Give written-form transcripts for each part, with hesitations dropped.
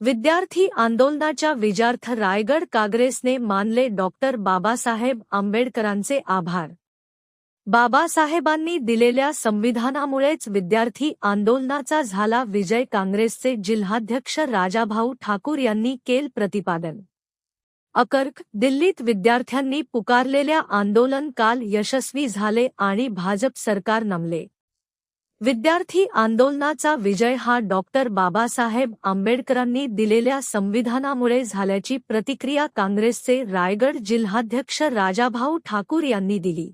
विद्यार्थी आंदोलनाच्या विजयार्थ रायगड काँग्रेसने मानले डॉक्टर बाबासाहेब आंबेडकरांचे आभार। बाबासाहेबांनी दिलेल्या संविधानामुळेच विद्यार्थी आंदोलनाचा झाला विजय, काँग्रेसचे जिल्हाध्यक्ष राजाभाऊ ठाकूर यांनी केले प्रतिपादन। दिल्लीत विद्यार्थ्यांनी पुकारलेल्या आंदोलन काल यशस्वी झाले आणि भाजप सरकार नमले। विद्यार्थी आंदोलनाचा विजय हा डॉक्टर बाबासाहेब आंबेडकरांनी दिलेल्या संविधानामुळे झाल्याची प्रतिक्रिया काँग्रेसचे रायगड जिल्हाध्यक्ष राजाभाऊ ठाकूर यांनी दिली।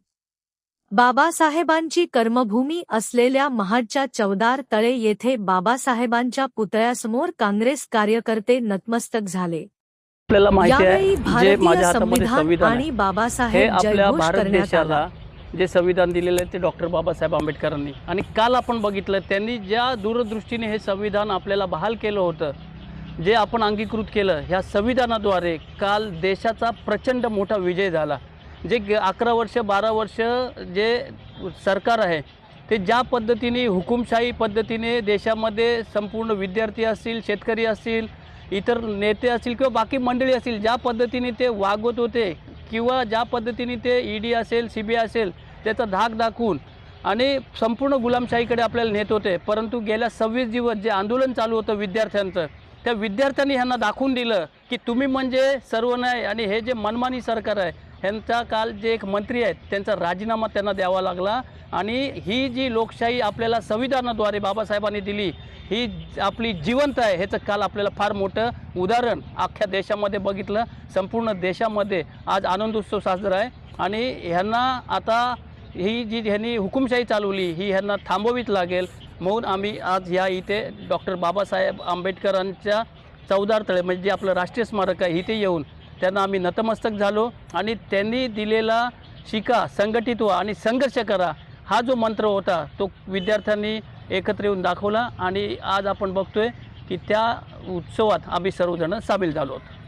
बाबासाहेबांची कर्मभूमी असलेल्या महाडच्या चवदार तळे येथे बाबासाहेबांच्या पुतळ्यासमोर काँग्रेस कार्यकर्ते नतमस्तक झाले। आपल्याला माहिती आहे जे माझ्या हातामध्ये संविधान आणि बाबासाहेब आपल्या जयघोष भारत करण्यात आला। देशाला जे संविधान दिलेले आहे ते डॉक्टर बाबासाहेब आंबेडकरांनी, आणि काल आपण बघितलं त्यांनी ज्या दूरदृष्टीने हे संविधान आपल्याला बहाल केलं होतं, जे आपण अंगीकृत केलं, ह्या संविधानाद्वारे काल देशाचा प्रचंड मोठा विजय झाला। जे 11 वर्ष 12 वर्ष जे सरकार आहे ते ज्या पद्धतीने हुकुमशाही पद्धतीने देशामध्ये संपूर्ण विद्यार्थी असतील, शेतकरी असतील, इतर नेते असतील किंवा बाकी मंडळी असतील, ज्या पद्धतीने ते वागवत होते किंवा ज्या पद्धतीने ते ईडी असेल, सीबीआय असेल, त्याचा धाक दाखवून आणि संपूर्ण गुलामशाहीकडे आपल्याला नेत होते। परंतु गेल्या 26 दिवस जे आंदोलन चालू होतं विद्यार्थ्यांचं, त्या विद्यार्थ्यांनी ह्यांना दाखवून दिलं की तुम्ही म्हणजे सर्व नाही, आणि हे जे मनमानी सरकार आहे ह्यांचा काल जे एक मंत्री आहेत त्यांचा राजीनामा त्यांना द्यावा लागला। आणि ही जी लोकशाही आपल्याला संविधानाद्वारे बाबासाहेबांनी दिली ही आपली जिवंत आहे, ह्याचं काल आपल्याला फार मोठं उदाहरण अख्ख्या देशामध्ये बघितलं। संपूर्ण देशामध्ये आज आनंदोत्सव साजरा आहे आणि ह्यांना आता ही जी ह्यांनी हुकुमशाही चालवली ही ह्यांना थांबवावीच लागेल। म्हणून आम्ही आज या इथे डॉक्टर बाबासाहेब आंबेडकरांच्या चवदार तळे म्हणजे जे आपलं राष्ट्रीय स्मारक आहे इथे येऊन त्यांना आम्ही नतमस्तक झालो आणि त्यांनी दिलेला शिका, संघटित व्हा आणि संघर्ष करा हा जो मंत्र होता तो विद्यार्थ्यांनी एकत्र येऊन दाखवला। आणि आज आपण बघतोय की त्या उत्सवात आम्ही सर्वजण सामील झालो आहोत।